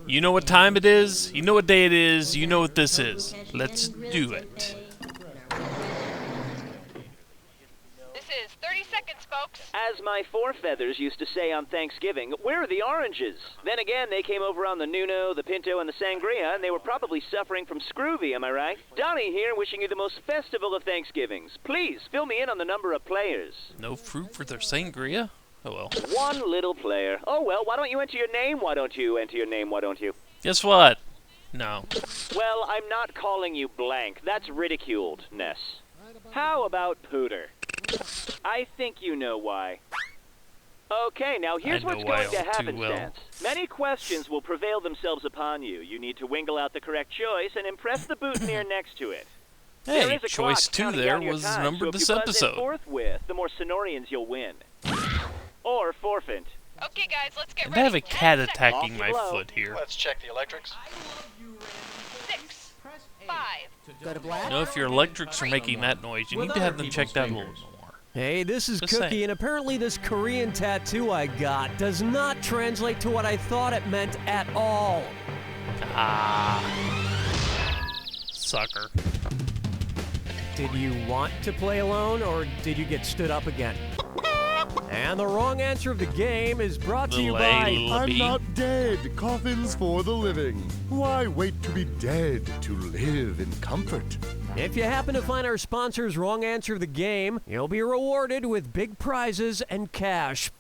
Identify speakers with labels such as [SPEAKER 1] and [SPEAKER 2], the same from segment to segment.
[SPEAKER 1] You know what time it is, you know what day it is, you know what this is. Let's do it.
[SPEAKER 2] This is 30 seconds, folks.
[SPEAKER 3] As my forefeathers used to say on Thanksgiving, where are the oranges? Then again, they came over on the Nuno, the Pinto, and the Sangria, and they were probably suffering from scurvy, am I right? Donnie here, wishing you the most festival of Thanksgivings. Please, fill me in on the number of players.
[SPEAKER 1] No fruit for their sangria? Oh well.
[SPEAKER 3] One little player. Oh well, why don't you enter your name? Why don't you enter your name? Why don't you?
[SPEAKER 1] Guess what? No.
[SPEAKER 3] Well, I'm not calling you blank. That's ridiculed, Ness. How about Pooter? I think you know why. Okay, now here's what's going to happen, Stance. Many questions will prevail themselves upon you. You need to wingle out the correct choice and impress the boutonniere next to it.
[SPEAKER 1] Hey, choice 2 there was numbered this episode.
[SPEAKER 3] Forthwith, the more Sonorians you'll win. Or forfeit.
[SPEAKER 2] Okay, guys, let's get
[SPEAKER 1] And
[SPEAKER 2] ready.
[SPEAKER 1] I have a cat
[SPEAKER 2] 10 seconds.
[SPEAKER 1] attacking my foot here.
[SPEAKER 4] Let's check the electrics.
[SPEAKER 2] 6, 5.
[SPEAKER 5] Go to black.
[SPEAKER 1] You know, if your electrics are making that noise, you need to have them checked out a little more.
[SPEAKER 5] Hey, this is
[SPEAKER 1] Just
[SPEAKER 5] Cookie,
[SPEAKER 1] saying.
[SPEAKER 5] and apparently this Korean tattoo I got does not translate to what I thought it meant at all.
[SPEAKER 1] Ah. Sucker.
[SPEAKER 5] Did you want to play alone, or did you get stood up again? And the wrong answer of the game is brought to you by...
[SPEAKER 6] I'm not dead. Coffins for the living. Why wait to be dead to live in comfort?
[SPEAKER 5] If you happen to find our sponsor's wrong answer of the game, you'll be rewarded with big prizes and cash.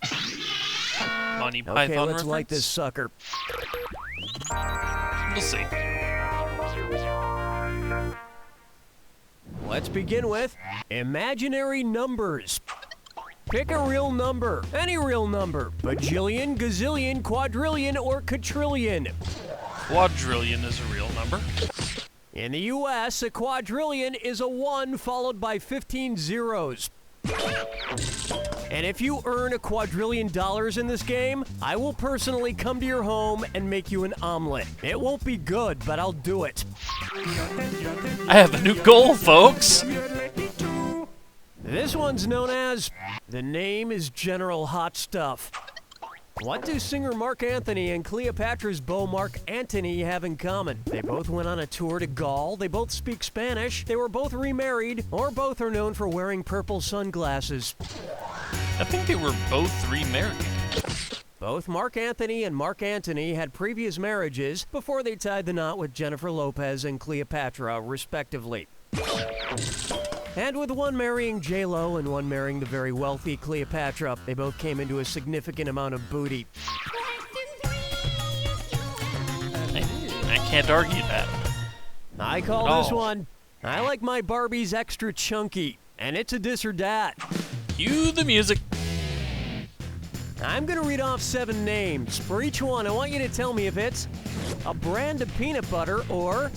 [SPEAKER 1] Monty Python
[SPEAKER 5] Okay, let's
[SPEAKER 1] reference?
[SPEAKER 5] light this sucker.
[SPEAKER 1] We'll see.
[SPEAKER 5] Let's begin with imaginary numbers. Pick a real number, any real number. Bajillion, gazillion, quadrillion, or quadrillion.
[SPEAKER 1] Quadrillion is a real number.
[SPEAKER 5] In the US, a quadrillion is a 1 followed by 15 zeros. And if you earn $1 quadrillion in this game, I will personally come to your home and make you an omelet. It won't be good, but I'll do it.
[SPEAKER 1] I have a new goal, folks!
[SPEAKER 5] This one's known as The Name is General Hot Stuff. What do singer Mark Anthony and Cleopatra's beau Mark Antony have in common? They both went on a tour to Gaul, they both speak Spanish, they were both remarried, or both are known for wearing purple sunglasses.
[SPEAKER 1] I think they were both remarried.
[SPEAKER 5] Both Mark Anthony and Mark Antony had previous marriages before they tied the knot with Jennifer Lopez and Cleopatra, respectively. And with one marrying J-Lo and one marrying the very wealthy Cleopatra, they both came into a significant amount of booty.
[SPEAKER 1] I can't argue that.
[SPEAKER 5] I call
[SPEAKER 1] At
[SPEAKER 5] this
[SPEAKER 1] all.
[SPEAKER 5] one, I like my Barbies extra chunky, and it's a this or dat.
[SPEAKER 1] Cue the music.
[SPEAKER 5] I'm gonna read off 7 names. For each one, I want you to tell me if it's a brand of peanut butter or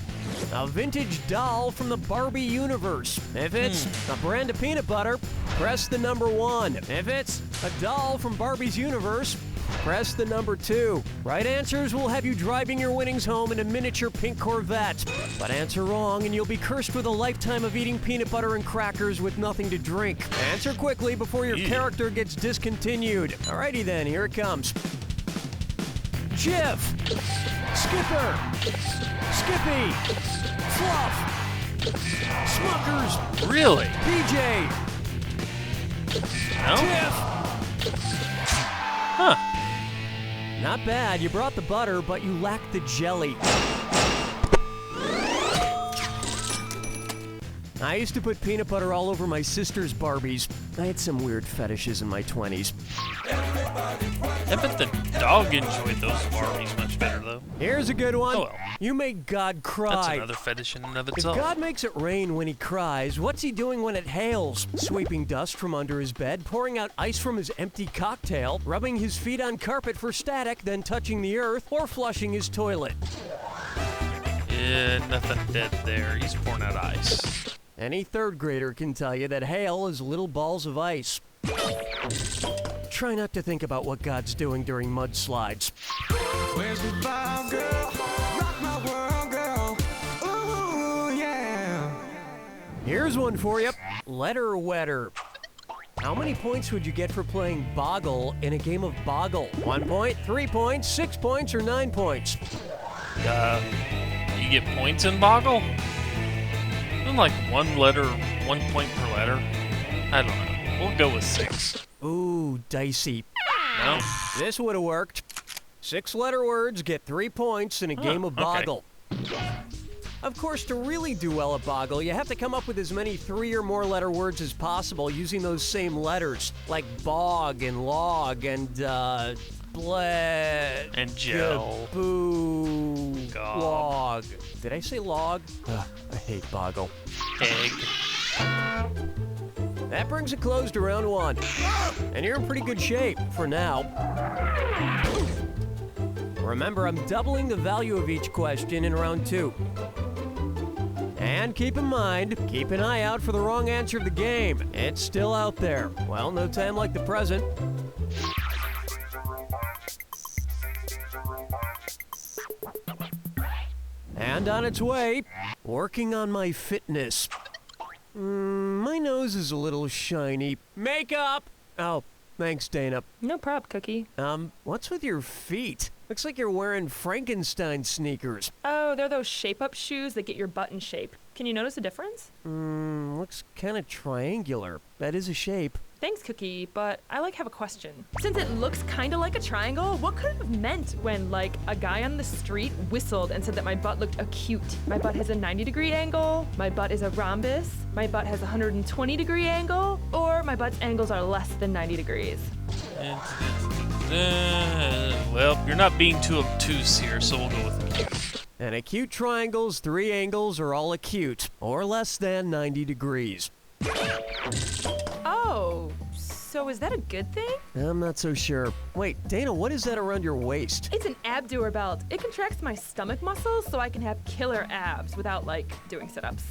[SPEAKER 5] a vintage doll from the Barbie universe. If it's a brand of peanut butter, press the number 1. If it's a doll from Barbie's universe, press the number 2. Right answers will have you driving your winnings home in a miniature pink Corvette. But answer wrong and you'll be cursed with a lifetime of eating peanut butter and crackers with nothing to drink. Answer quickly before your character gets discontinued. Alrighty then, here it comes. Jif, Skipper, Skippy, Fluff, Smuckers,
[SPEAKER 1] Really?
[SPEAKER 5] PJ,
[SPEAKER 1] No?
[SPEAKER 5] Jif.
[SPEAKER 1] Huh.
[SPEAKER 5] Not bad, you brought the butter, but you lacked the jelly. I used to put peanut butter all over my sister's Barbies. I had some weird fetishes in my 20s.
[SPEAKER 1] I bet the dog enjoyed those Barbies much better, though.
[SPEAKER 5] Here's a good one.
[SPEAKER 1] Oh well.
[SPEAKER 5] You make God cry.
[SPEAKER 1] That's another fetish in and of
[SPEAKER 5] If
[SPEAKER 1] itself.
[SPEAKER 5] God makes it rain when he cries, what's he doing when it hails? Sweeping dust from under his bed, pouring out ice from his empty cocktail, rubbing his feet on carpet for static, then touching the earth, or flushing his toilet.
[SPEAKER 1] Yeah, nothing dead there. He's pouring out ice.
[SPEAKER 5] Any third grader can tell you that hail is little balls of ice. Try not to think about what God's doing during mudslides.
[SPEAKER 7] Where's the vibe, girl? Rock my world, girl. Ooh, yeah.
[SPEAKER 5] Here's one for you. Letter wetter. How many points would you get for playing Boggle in a game of Boggle? 1 point, 3 points, 6 points, or 9 points?
[SPEAKER 1] You get points in Boggle? Isn't like 1 letter, 1 point per letter? I don't know. We'll go with 6.
[SPEAKER 5] Ooh, dicey.
[SPEAKER 1] No?
[SPEAKER 5] This would have worked. 6-letter words get 3 points in a game of Boggle. Of course, to really do well at Boggle, you have to come up with as many 3 or more letter words as possible using those same letters, like bog and log and bled
[SPEAKER 1] And gel.
[SPEAKER 5] boo
[SPEAKER 1] Gob.
[SPEAKER 5] log. Did I say log? I hate Boggle.
[SPEAKER 1] Egg.
[SPEAKER 5] That brings a close to round 1. And you're in pretty good shape for now. Remember, I'm doubling the value of each question in round 2. And keep in mind, keep an eye out for the wrong answer of the game. It's still out there. Well, no time like the present. And on its way, working on my fitness. My nose is a little shiny. Makeup! Oh, thanks, Dana.
[SPEAKER 4] No prob, Cookie.
[SPEAKER 5] What's with your feet? Looks like you're wearing Frankenstein sneakers.
[SPEAKER 4] Oh, they're those shape-up shoes that get your butt in shape. Can you notice a difference?
[SPEAKER 5] Looks kind of triangular. That is a shape.
[SPEAKER 4] Thanks, Cookie, but I have a question. Since it looks kind of like a triangle, what could it have meant when, like, a guy on the street whistled and said that my butt looked acute? My butt has a 90-degree angle, my butt is a rhombus, my butt has a 120-degree angle, or my butt's angles are less than 90 degrees.
[SPEAKER 1] Well, you're not being too obtuse here, so we'll go with acute.
[SPEAKER 5] And acute triangles, 3 angles are all acute, or less than 90 degrees.
[SPEAKER 4] Oh, so is that a good thing?
[SPEAKER 5] I'm not so sure. Wait, Dana, what is that around your waist?
[SPEAKER 4] It's an abduer belt. It contracts my stomach muscles so I can have killer abs without, like, doing sit-ups.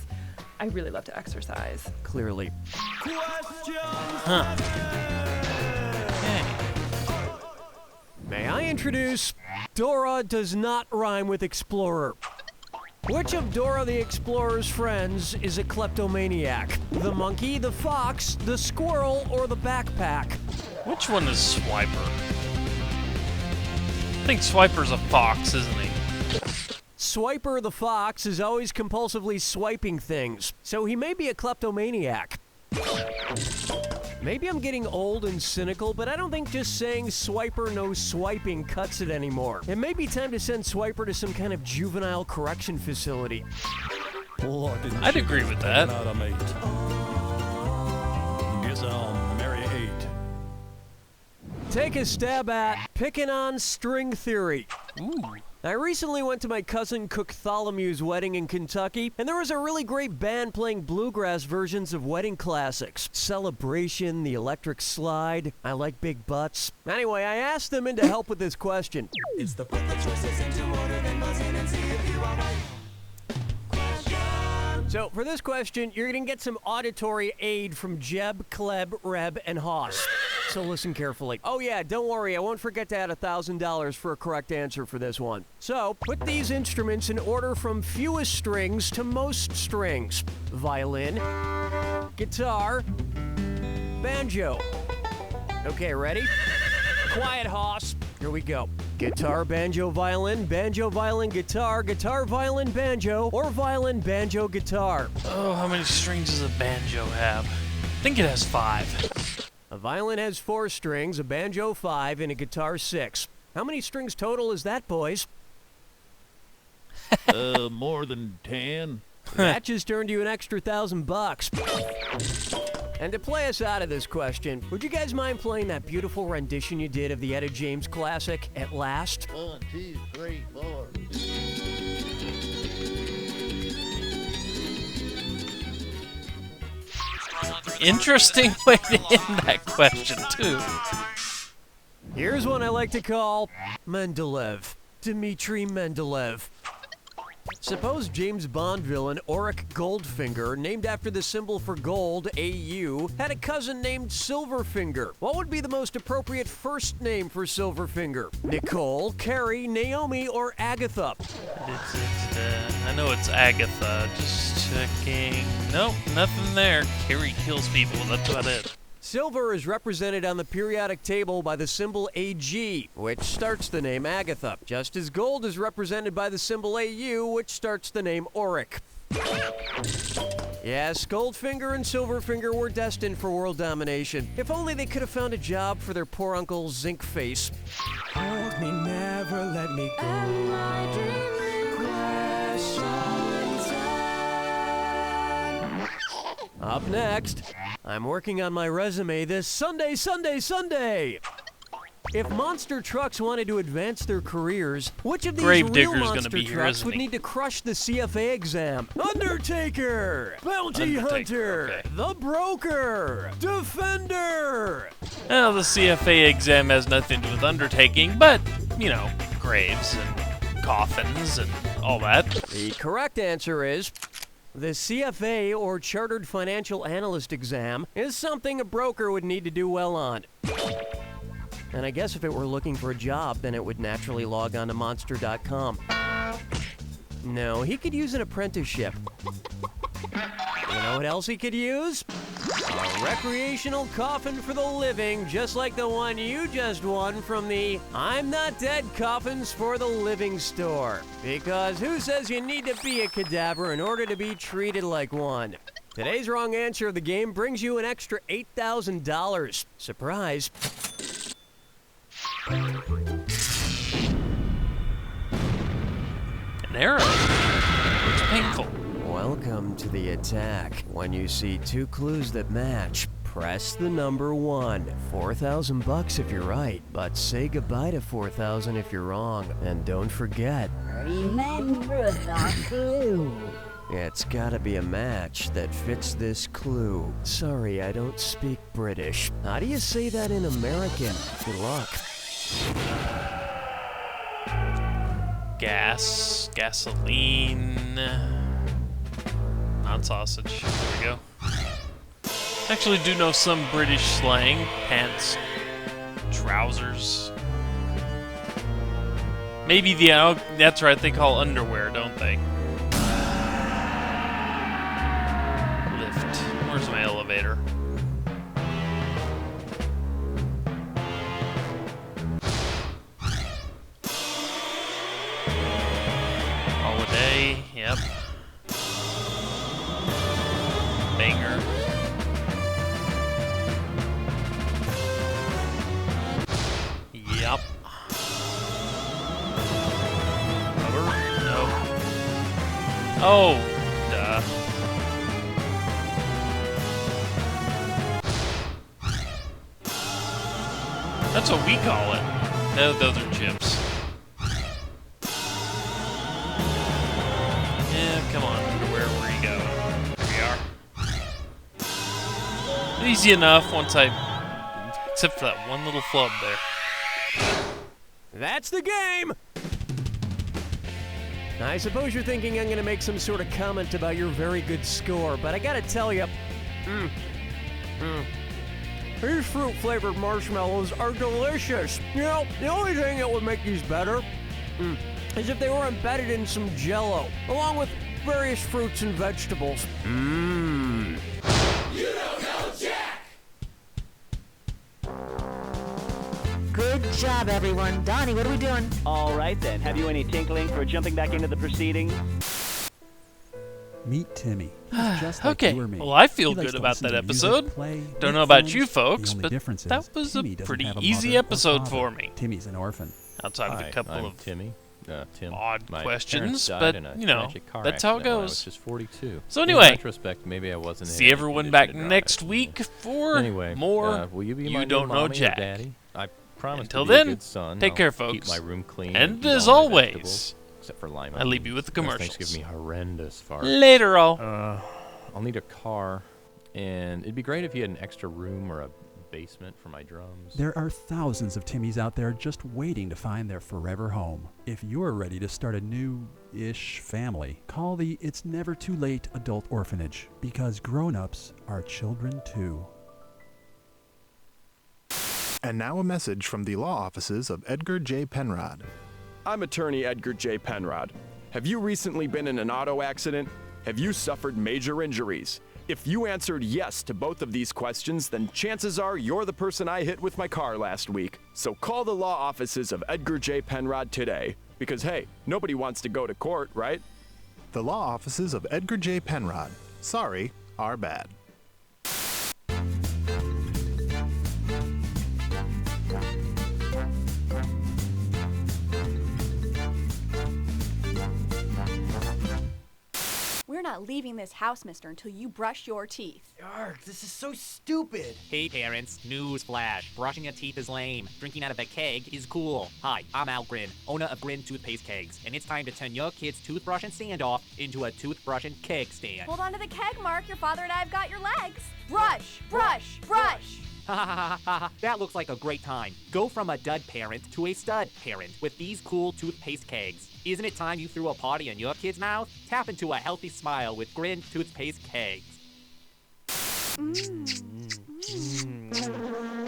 [SPEAKER 4] I really love to exercise.
[SPEAKER 5] Clearly. May I introduce Dora does not rhyme with explorer. Which of Dora the Explorer's friends is a kleptomaniac? The monkey, the fox, the squirrel, or the backpack?
[SPEAKER 1] Which one is Swiper? I think Swiper's a fox, isn't he?
[SPEAKER 5] Swiper the fox is always compulsively swiping things, so he may be a kleptomaniac. Maybe I'm getting old and cynical, but I don't think just saying Swiper no swiping cuts it anymore. It may be time to send Swiper to some kind of juvenile correction facility.
[SPEAKER 1] I'd agree with that.
[SPEAKER 8] Guess I'll marry 8.
[SPEAKER 5] Take a stab at picking on string theory.
[SPEAKER 1] Ooh.
[SPEAKER 5] I recently went to my cousin Cook Tholomew's wedding in Kentucky, and there was a really great band playing bluegrass versions of wedding classics. Celebration, The Electric Slide, I Like Big Butts. Anyway, I asked them in to help with this question.
[SPEAKER 7] It's the put the choices into order, then buzz in and see if you are right.
[SPEAKER 5] So for this question, you're going to get some auditory aid from Jeb, Kleb, Reb, and Haas. So listen carefully. Oh yeah, don't worry, I won't forget to add $1,000 for a correct answer for this one. So, put these instruments in order from fewest strings to most strings. Violin, guitar, banjo. Okay, ready? Quiet, Haas. Here we go. Guitar, banjo, violin, guitar, guitar, violin, banjo, or violin, banjo, guitar.
[SPEAKER 1] Oh, how many strings does a banjo have? I think it has 5.
[SPEAKER 5] A violin has 4 strings, a banjo 5, and a guitar 6. How many strings total is that, boys?
[SPEAKER 8] More than 10.
[SPEAKER 5] That just earned you an extra $1,000. And to play us out of this question, would you guys mind playing that beautiful rendition you did of the Etta James classic, At Last?
[SPEAKER 9] 1, 2, 3, 4.
[SPEAKER 1] Interesting way to end that question, too.
[SPEAKER 5] Here's one I like to call Mendeleev. Dmitri Mendeleev. Suppose James Bond villain Auric Goldfinger, named after the symbol for gold, AU, had a cousin named Silverfinger. What would be the most appropriate first name for Silverfinger? Nicole, Carrie, Naomi, or Agatha?
[SPEAKER 1] I know it's Agatha. Just checking. Nope, nothing there. Carrie kills people. That's about it.
[SPEAKER 5] Silver is represented on the periodic table by the symbol Ag, which starts the name Agatha, just as gold is represented by the symbol Au, which starts the name Auric. Yes, Goldfinger and Silverfinger were destined for world domination. If only they could have found a job for their poor uncle Zinc Face.
[SPEAKER 7] Hold me, never let me go.
[SPEAKER 5] Up next, I'm working on my resume this Sunday. If monster trucks wanted to advance their careers, which of these real monster trucks would need to crush the CFA exam? Undertaker, Bounty Hunter,
[SPEAKER 1] okay.
[SPEAKER 5] The Broker, Defender.
[SPEAKER 1] Well, the CFA exam has nothing to do with undertaking, but, you know, graves and coffins and all that.
[SPEAKER 5] The correct answer is the CFA, or Chartered Financial Analyst exam, is something a broker would need to do well on. And I guess if it were looking for a job, then it would naturally log on to Monster.com. No, he could use an apprenticeship. You know what else he could use? A recreational coffin for the living, just like the one you just won from the I'm Not Dead Coffins for the Living store. Because who says you need to be a cadaver in order to be treated like one? Today's wrong answer of the game brings you an extra $8,000. Surprise.
[SPEAKER 1] An arrow. Looks painful.
[SPEAKER 5] Welcome to the attack. When you see two clues that match, press the number 1. $4,000 if you're right, but say goodbye to 4,000 if you're wrong. And don't forget,
[SPEAKER 10] remember the clue.
[SPEAKER 5] It's gotta be a match that fits this clue. Sorry, I don't speak British. How do you say that in American? Good luck.
[SPEAKER 1] Gas, gasoline, not sausage. There we go. Actually do know some British slang. Pants, trousers. Maybe that's right, they call underwear, don't they? Lift. Where's my elevator? Holiday, yep. Banger. Yep. Rubber? No. Oh, duh. That's what we call it. No, those are chips. Yeah, come on, where are you going? Here we are. Easy enough once except for that one little flub there.
[SPEAKER 5] That's the game! I suppose you're thinking I'm gonna make some sort of comment about your very good score, but I gotta tell you, these fruit-flavored marshmallows are delicious. You know, the only thing that would make these better is if they were embedded in some Jell-O, along with various fruits and vegetables.
[SPEAKER 7] You don't know Jack!
[SPEAKER 10] Good job, everyone. Donnie, what are we doing?
[SPEAKER 3] All right, then. Have you any tinkling for jumping back into the proceedings?
[SPEAKER 11] Meet Timmy. Just like
[SPEAKER 1] Okay,
[SPEAKER 11] you or me.
[SPEAKER 1] well, I feel
[SPEAKER 11] He likes
[SPEAKER 1] good
[SPEAKER 11] to
[SPEAKER 1] about
[SPEAKER 11] listen
[SPEAKER 1] that
[SPEAKER 11] to music,
[SPEAKER 1] episode.
[SPEAKER 11] play,
[SPEAKER 1] Don't
[SPEAKER 11] make
[SPEAKER 1] know about
[SPEAKER 11] films.
[SPEAKER 1] you folks,
[SPEAKER 11] The only
[SPEAKER 1] but
[SPEAKER 11] difference
[SPEAKER 1] that
[SPEAKER 11] is
[SPEAKER 1] was
[SPEAKER 11] Timmy
[SPEAKER 1] a
[SPEAKER 11] doesn't
[SPEAKER 1] pretty
[SPEAKER 11] have a
[SPEAKER 1] easy
[SPEAKER 11] mother or
[SPEAKER 1] episode
[SPEAKER 11] father.
[SPEAKER 1] for me.
[SPEAKER 11] Timmy's an orphan.
[SPEAKER 1] Outside of a couple
[SPEAKER 12] I'm
[SPEAKER 1] of
[SPEAKER 12] Tim.
[SPEAKER 1] odd
[SPEAKER 12] My
[SPEAKER 1] questions,
[SPEAKER 12] parents died
[SPEAKER 1] but
[SPEAKER 12] in a
[SPEAKER 1] you know,
[SPEAKER 12] tragic car
[SPEAKER 1] that's how it
[SPEAKER 12] accident when I was
[SPEAKER 1] goes.
[SPEAKER 12] just 42.
[SPEAKER 1] So
[SPEAKER 12] In
[SPEAKER 1] anyway,
[SPEAKER 12] retrospect, maybe I wasn't in
[SPEAKER 1] see
[SPEAKER 12] any
[SPEAKER 1] everyone
[SPEAKER 12] condition
[SPEAKER 1] back
[SPEAKER 12] to drive.
[SPEAKER 1] next week for
[SPEAKER 12] Anyway,
[SPEAKER 1] more
[SPEAKER 12] will you be
[SPEAKER 1] You
[SPEAKER 12] my
[SPEAKER 1] Don't
[SPEAKER 12] new
[SPEAKER 1] Know
[SPEAKER 12] mommy or
[SPEAKER 1] Jack.
[SPEAKER 12] Daddy? I promise
[SPEAKER 1] Until
[SPEAKER 12] to be
[SPEAKER 1] then,
[SPEAKER 12] a good son.
[SPEAKER 1] take care,
[SPEAKER 12] I'll
[SPEAKER 1] folks.
[SPEAKER 12] Keep my room clean.
[SPEAKER 1] And
[SPEAKER 12] eat
[SPEAKER 1] as
[SPEAKER 12] all my
[SPEAKER 1] always,
[SPEAKER 12] vegetables, except for lima.
[SPEAKER 1] I leave you with the
[SPEAKER 12] Those
[SPEAKER 1] commercials.
[SPEAKER 12] things give me horrendous farts.
[SPEAKER 1] Later, all.
[SPEAKER 12] I'll need a car, and it'd be great if you had an extra room or a basement for my drums.
[SPEAKER 11] There are thousands of Timmys out there just waiting to find their forever home. If you're ready to start a new-ish family, call the It's Never Too Late Adult Orphanage, because grown-ups are children too.
[SPEAKER 13] And now a message from the law offices of Edgar J. Penrod.
[SPEAKER 14] I'm attorney Edgar J. Penrod. Have you recently been in an auto accident? Have you suffered major injuries? If you answered yes to both of these questions, then chances are you're the person I hit with my car last week. So call the law offices of Edgar J. Penrod today. Because hey, nobody wants to go to court, right?
[SPEAKER 13] The law offices of Edgar J. Penrod. Sorry, our bad.
[SPEAKER 15] We're not leaving this house, mister, until you brush your teeth.
[SPEAKER 16] Arg, this is so stupid.
[SPEAKER 17] Hey parents, news flash. Brushing your teeth is lame. Drinking out of a keg is cool. Hi, I'm Al Grin, owner of Grin Toothpaste Kegs, and it's time to turn your kid's toothbrush and standoff into a toothbrush and keg stand.
[SPEAKER 15] Hold on to the keg, Mark. Your father and I have got your legs. Brush, brush, brush.
[SPEAKER 17] Ha ha ha ha ha. That looks like a great time. Go from a dud parent to a stud parent with these cool toothpaste kegs. Isn't it time you threw a party in your kid's mouth? Tap into a healthy smile with Grin Toothpaste Kegs.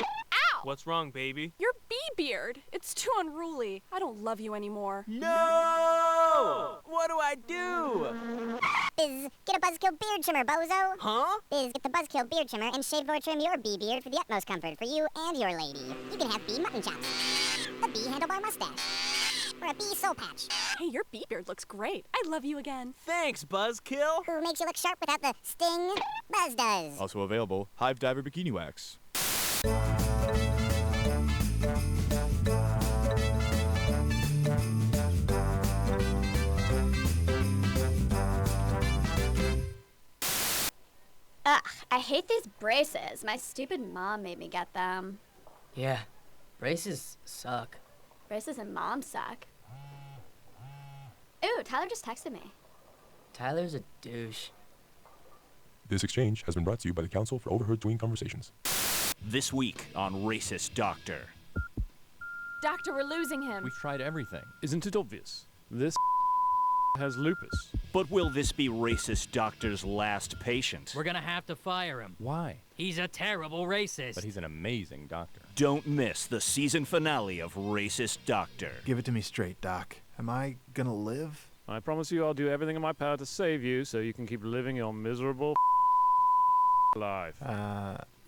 [SPEAKER 15] Ow!
[SPEAKER 18] What's wrong, baby?
[SPEAKER 15] Your bee-beard. It's too unruly. I don't love you anymore.
[SPEAKER 16] No! What do I do?
[SPEAKER 19] Biz, get a buzzkill beard trimmer, bozo.
[SPEAKER 16] Huh?
[SPEAKER 19] Biz, get the buzzkill beard trimmer and shave or trim your bee beard for the utmost comfort for you and your lady. You can have bee mutton chops, a bee handlebar mustache, or a bee soul patch.
[SPEAKER 15] Hey, your bee-beard looks great. I love you again.
[SPEAKER 16] Thanks, Buzzkill.
[SPEAKER 19] Who makes you look sharp without the sting? Buzz does.
[SPEAKER 20] Also available, Hive Diver Bikini Wax.
[SPEAKER 21] Ugh, I hate these braces. My stupid mom made me get them.
[SPEAKER 22] Yeah, braces suck.
[SPEAKER 21] Braces and mom suck. Ooh, Tyler just texted me.
[SPEAKER 22] Tyler's a douche.
[SPEAKER 23] This exchange has been brought to you by the Council for Overheard Tween Conversations.
[SPEAKER 24] This week on Racist Doctor.
[SPEAKER 15] Doctor, we're losing him.
[SPEAKER 12] We've tried everything.
[SPEAKER 25] Isn't it obvious? This has lupus.
[SPEAKER 24] But will this be Racist Doctor's last patient?
[SPEAKER 22] We're gonna have to fire him.
[SPEAKER 12] Why?
[SPEAKER 22] He's a terrible racist.
[SPEAKER 12] But he's an amazing doctor.
[SPEAKER 24] Don't miss the season finale of Racist Doctor.
[SPEAKER 13] Give it to me straight, Doc. Am I gonna live?
[SPEAKER 25] I promise you I'll do everything in my power to save you so you can keep living your miserable life.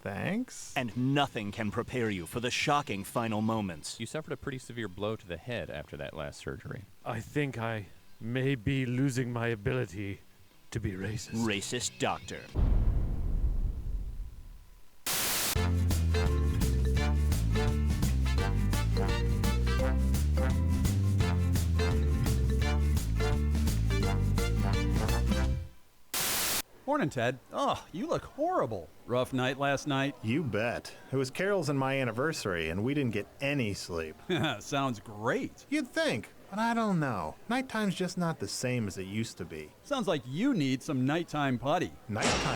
[SPEAKER 13] Thanks?
[SPEAKER 24] And nothing can prepare you for the shocking final moments.
[SPEAKER 12] You suffered a pretty severe blow to the head after that last surgery.
[SPEAKER 25] I think I may be losing my ability to be racist.
[SPEAKER 24] Racist Doctor.
[SPEAKER 11] Morning, Ted. Oh, you look horrible. Rough night last night?
[SPEAKER 13] You bet. It was Carol's and my anniversary, and we didn't get any sleep.
[SPEAKER 11] Sounds great.
[SPEAKER 13] You'd think, but I don't know. Nighttime's just not the same as it used to be.
[SPEAKER 11] Sounds like you need some nighttime putty.
[SPEAKER 13] Nighttime?